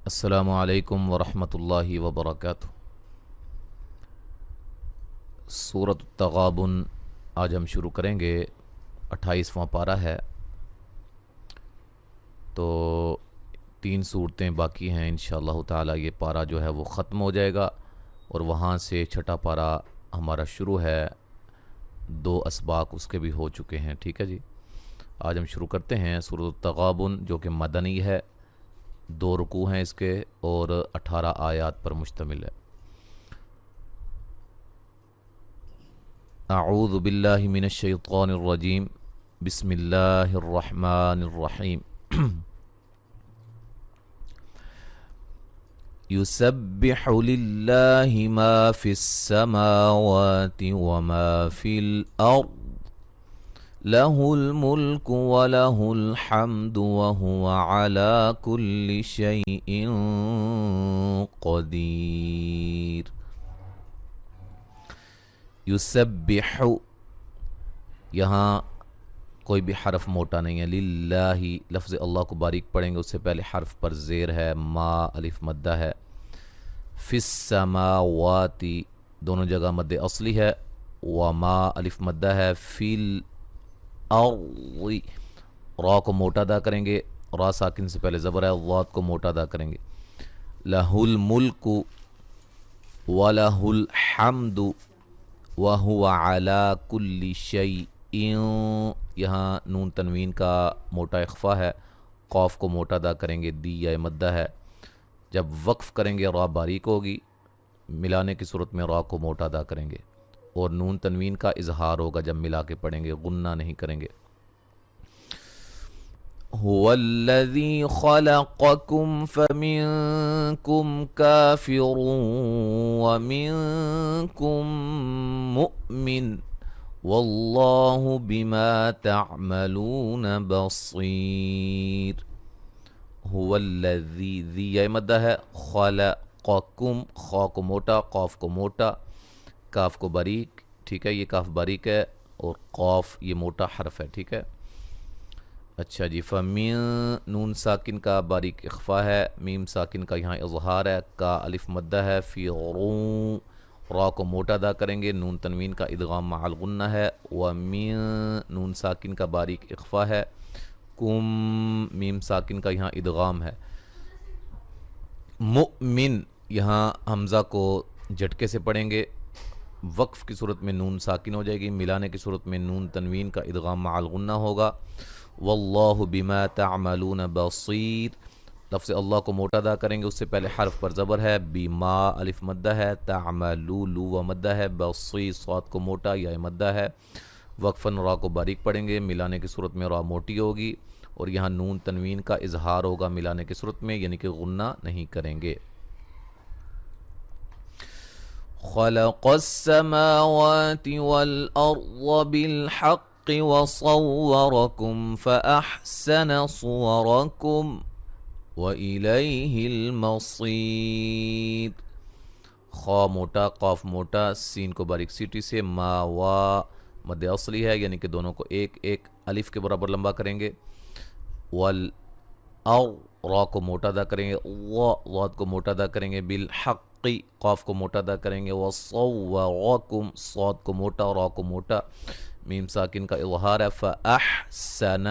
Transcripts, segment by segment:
السلام علیکم ورحمۃ اللہ وبرکاتہ۔ سورۃ التغابن آج ہم شروع کریں گے، 28واں پارہ ہے، تو 3 صورتیں باقی ہیں، انشاءاللہ تعالی یہ پارہ جو ہے وہ ختم ہو جائے گا اور وہاں سے چھٹا پارہ ہمارا شروع ہے، 2 اسباق اس کے بھی ہو چکے ہیں۔ ٹھیک ہے جی، آج ہم شروع کرتے ہیں سورۃ التغابن جو کہ مدنی ہے، 2 رکوع ہیں اس کے اور 18 آیات پر مشتمل ہے۔ اعوذ باللہ من الشیطان الرجیم، بسم اللہ الرحمن الرحیم۔ یسبح للہ ما فی السماوات وما فی الارض لہ الملک ولہ الحمد وہو علی کل شیء قدیر۔ یسبح، یہاں کوئی بھی حرف موٹا نہیں ہے، للہ لفظ اللہ کو باریک پڑھیں گے، اس سے پہلے حرف پر زیر ہے، ما الف مدہ ہے، فی السماوات دونوں جگہ مد اصلی ہے، وما الف مدہ ہے، فی الارض را کو موٹا ادا کریں گے، را ساکن سے پہلے زبر ہے، ضاد کو موٹا ادا کریں گے، لہ الملک ولہ الحمد وَهُوَ عَلَى كُلِّ شَيْءٍ، یہاں نون تنوین کا موٹا اخفا ہے، قاف کو موٹا ادا کریں گے، دی یا مدہ ہے، جب وقف کریں گے را باریک ہوگی، ملانے کی صورت میں را کو موٹا ادا کریں گے، اور نون تنوین کا اظہار ہوگا جب ملا کے پڑھیں گے، غنہ نہیں کریں گے۔ هُوَ الَّذِي خَلَقَكُمْ فَمِنْكُمْ كَافِرٌ وَمِنْكُمْ مُؤْمِنٌ وَاللَّهُ بِمَا تَعْمَلُونَ بَصِيرٌ۔ هُوَ الَّذِي ذی یہ مدہ ہے، خَلَقَكُمْ خا کو موٹا، قاف کو موٹا، کاف کو باریک، ٹھیک ہے، یہ کاف باریک ہے اور قاف یہ موٹا حرف ہے، ٹھیک ہے۔ اچھا جی، فمین نون ساکن کا باریک اخفا ہے، میم ساکن کا یہاں اظہار ہے، کا الف مدہ ہے، فی غرون را کو موٹا ادا کریں گے، نون تنوین کا ادغام مع الغنہ ہے، ومین نون ساکن کا باریک اخفا ہے، کم میم ساکن کا یہاں ادغام ہے، مؤمن یہاں حمزہ کو جھٹکے سے پڑھیں گے، وقف کی صورت میں نون ساکن ہو جائے گی، ملانے کی صورت میں نون تنوین کا ادغام مع الغنہ ہوگا، واللہ بما تعملون بصیر لفظ اللہ کو موٹا ادا کریں گے، اس سے پہلے حرف پر زبر ہے، بما الف مدہ ہے، تعملو لو و مدہ ہے، بصیر صاد کو موٹا یا مدہ ہے، وقفاً را کو باریک پڑھیں گے، ملانے کی صورت میں را موٹی ہوگی اور یہاں نون تنوین کا اظہار ہوگا ملانے کی صورت میں، یعنی کہ غنہ نہیں کریں گے۔ خلق السماوات والأرض بالحق وصوركم فأحسن صوركم وإليه المصير۔ خا موٹا، قاف موٹا، سین کو باریک سیٹی سے، ما وا مد اصلی ہے، یعنی کہ دونوں کو ایک ایک الف کے برابر لمبا کریں گے، را کو موٹا ادا کریں گے، ضاد کو موٹا ادا کریں گے، بالحق قاف کو موٹا ادا کریں گے، وصورکم صاد کو موٹا، را کو موٹا، میم ساکن کا اظہار ہے، فاحسن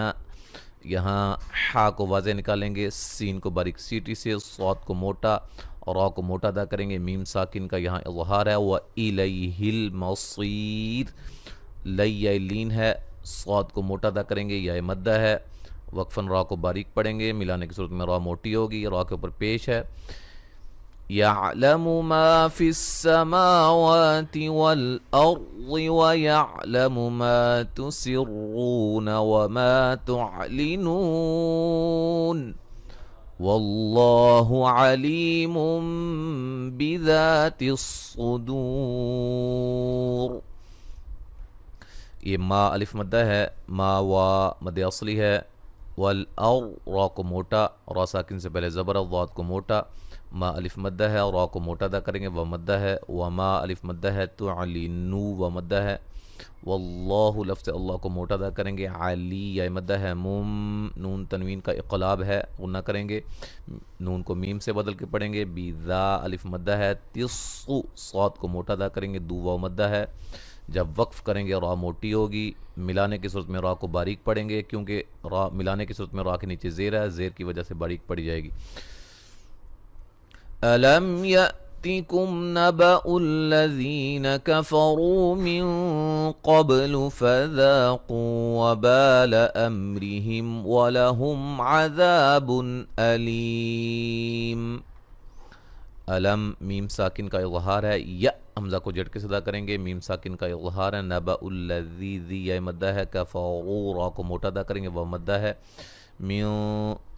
یہاں حا کو واضح نکالیں گے، سین کو باریک سیٹی سے، صاد کو موٹا اور را کو موٹا ادا کریں گے، میم ساکن کا یہاں اظہار ہے، وَإِلَيْهِ الْمَصِيرُ لَيَّ لین ہے، صاد کو موٹا ادا کریں گے، یا مدہ ہے، وقفاً را کو باریک پڑھیں گے، ملانے کی صورت میں را موٹی ہوگی، را کے اوپر پیش ہے، يعلم ما في السماوات والأرض ويعلم ما تسرون وما تعلنون والله عليم بذات الصدور۔ یہ ما الف مدہ ہے، ما وا مد اصلی ہے، والأرض را کو موٹا، را ساکن سے پہلے زبر، ضاد کو موٹا، ما الف مدہ ہے، را کو موٹا ادا کریں گے، و مدہ ہے، وما الف مدہ ہے، تعلنو و مدہ ہے، واللہ لفظ اللہ کو موٹا ادا کریں گے، علی یا مدہ ہے، نون تنوین کا اقلاب ہے، غنہ کریں گے، نون کو میم سے بدل کے پڑھیں گے، بیذا الف مدہ ہے، تسو صاد کو موٹا ادا کریں گے، دو واو مدہ ہے، جب وقف کریں گے را موٹی ہوگی، ملانے کی صورت میں را کو باریک پڑھیں گے کیونکہ را ملانے کی صورت میں را کے نیچے زیر ہے، زیر کی وجہ سے باریک پڑھی جائے گی۔ أَلَمْ يَأْتِكُمْ نَبَأُ الَّذِينَ كَفَرُوا مِنْ قَبْلُ فَذَاقُوا وَبَالَ أَمْرِهِمْ وَلَهُمْ عَذَابٌ أَلِيمٌ۔ علم میم ساکن کا اظہار ہے، یا حمزہ کو جھٹ کے صدا کریں گے، میم ساکن کا اظہار ہے، نبأ الذی ذی یا مدہ ہے، کفروا را کو موٹا ادا کریں گے، وہ مدہ ہے، میو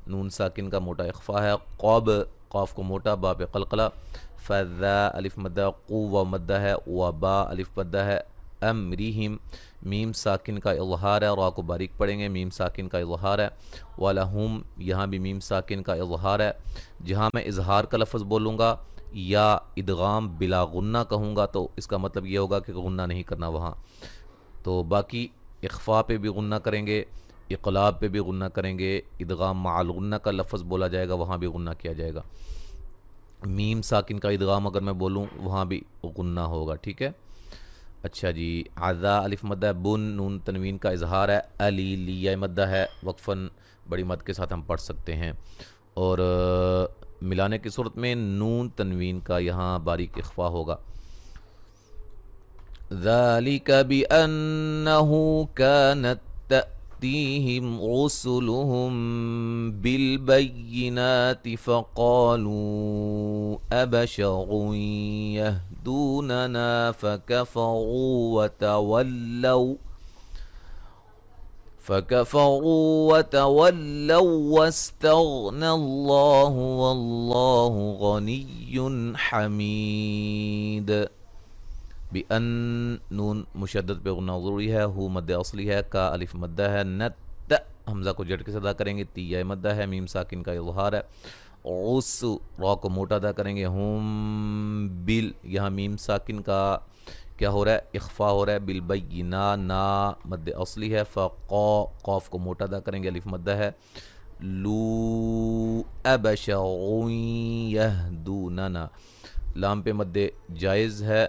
نون ساکن کا موٹا اخفا ہے، قب قاف کو موٹا با پہ قلقلہ، فذا الف مدہ، قو مدہ ہے، وبا الف مدہ ہے، امرہم میم ساکن کا اظہار ہے، را کو باریک پڑھیں گے، میم ساکن کا اظہار ہے، وَلَهُمْ یہاں بھی میم ساکن کا اظہار ہے، جہاں میں اظہار کا لفظ بولوں گا یا ادغام بلا غنہ کہوں گا تو اس کا مطلب یہ ہوگا کہ غنہ نہیں کرنا وہاں، تو باقی اخفا پہ بھی غنہ کریں گے، اقلاب پہ بھی غنہ کریں گے، ادغام مع الغنہ کا لفظ بولا جائے گا وہاں بھی غنہ کیا جائے گا، میم ساکن کا ادغام اگر میں بولوں وہاں بھی غنہ ہوگا، ٹھیک ہے۔ اچھا جی، عذا الف مدہ ہے، بن نون تنوین کا اظہار ہے، علی لیہ مدہ ہے، وقفاً بڑی مد کے ساتھ ہم پڑھ سکتے ہیں، اور ملانے کی صورت میں نون تنوین کا یہاں باریک اخفا ہوگا۔ ذَلِكَ بِأَنَّهُ كَانَتْ تَأْتِيهِمْ رُسُلُهُم بِالْبَيِّنَاتِ فَقَالُوا أَبَشَرٌ يَهْدُونَنَا فَكَفَرُوا وَتَوَلَّوْا وَاسْتَغْنَى اللَّهُ وَاللَّهُ غَنِيٌّ حَمِيدٌ۔ بِأَن نون مشدد پہ غنہ ضروری ہے، ہو مد اصلی ہے، کا الف مدہ ہے، نت حمزہ کو جھٹ کے صدا کریں گے، تیہ مدہ ہے، میم ساکن کا اظہار ہے، عس را کو موٹا ادا کریں گے، ہم بل یہاں میم ساکن کا کیا ہو رہا ہے، اخفا ہو رہا ہے، بالبینا نا مد اصلی ہے، فقا قاف کو موٹا ادا کریں گے، الف مدہ ہے، لو ابشر یہدوننا لام پہ مد جائز ہے،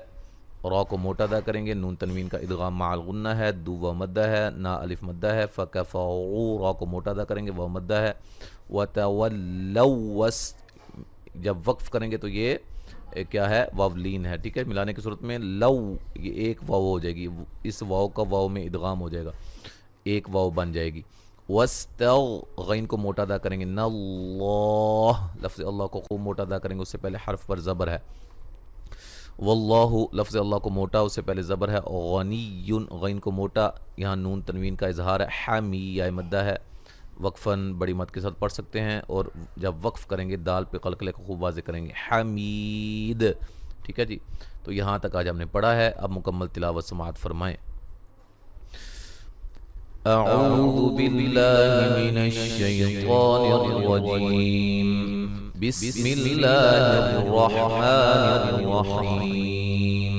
را کو موٹا ادا کریں گے، نون تنوین کا ادغام مع الغنہ ہے، دو و مدہ ہے، نا الف مدہ ہے، فکفروا را کو موٹا ادا کریں گے، وہ مدہ ہے، وتولوا جب وقف کریں گے تو یہ کیا ہے، واو لین ہے، ٹھیک ہے، ملانے کی صورت میں لو یہ ایک واو ہو جائے گی، اس واو کا واو میں ادغام ہو جائے گا، ایک واو بن جائے گی، غین کو موٹا ادا کریں گے، نہ اللہ لفظ اللہ کو خوب موٹا ادا کریں گے، اس سے پہلے حرف پر زبر ہے، واللہ لفظ اللہ کو موٹا اس سے پہلے زبر ہے، غنی غین کو موٹا یہاں نون تنوین کا اظہار ہے، حمی یا مدہ ہے، وقفاً بڑی مد کے ساتھ پڑھ سکتے ہیں، اور جب وقف کریں گے دال پہ قلقلے کو خوب واضح کریں گے، حمید، ٹھیک ہے جی، تو یہاں تک آج ہم نے پڑھا ہے، اب مکمل تلاوت سماعت فرمائیں۔ اعوذ باللہ من الشیطان الرجیم، بسم اللہ الرحمن الرحیم،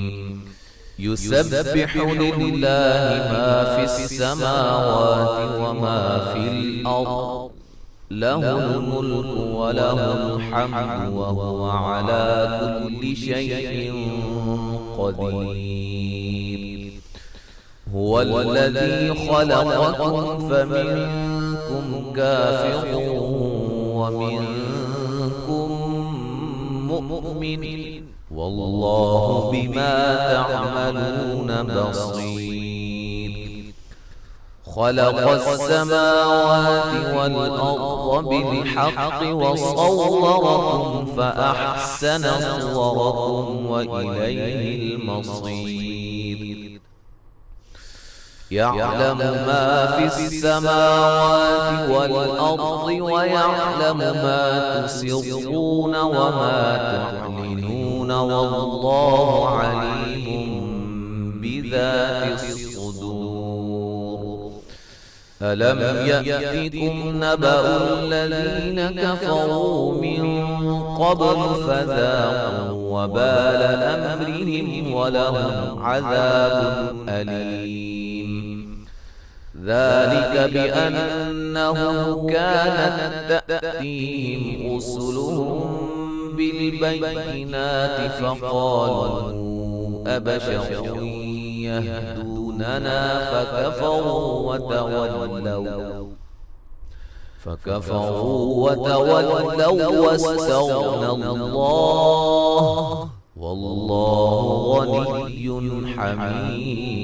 یسبح للہ ما فی السماوات وما فی الارض لہ الملک ولہ الحمد وهو على كل شیء قدیر، هو الذی خلقکم فمنکم کافر ومنکم مؤمن واللہ بما تعملون بصیر، خلق السماوات والأرض بالحق وصوركم فأحسن صوركم وإليه المصير، يعلم ما في السماوات والأرض ويعلم ما تسرون وما تعلنون والله عليم بذات الصدور، ألم يأتكم نبأ الذين كفروا من قبل فذاقوا وبال أمرهم ولهم عذاب أليم ذلك بأنه كانت تأتيهم رسلهم بالبينات فقالوا أبشر يهدوننا فكفروا وتولوا واستغنى الله والله غني حميد.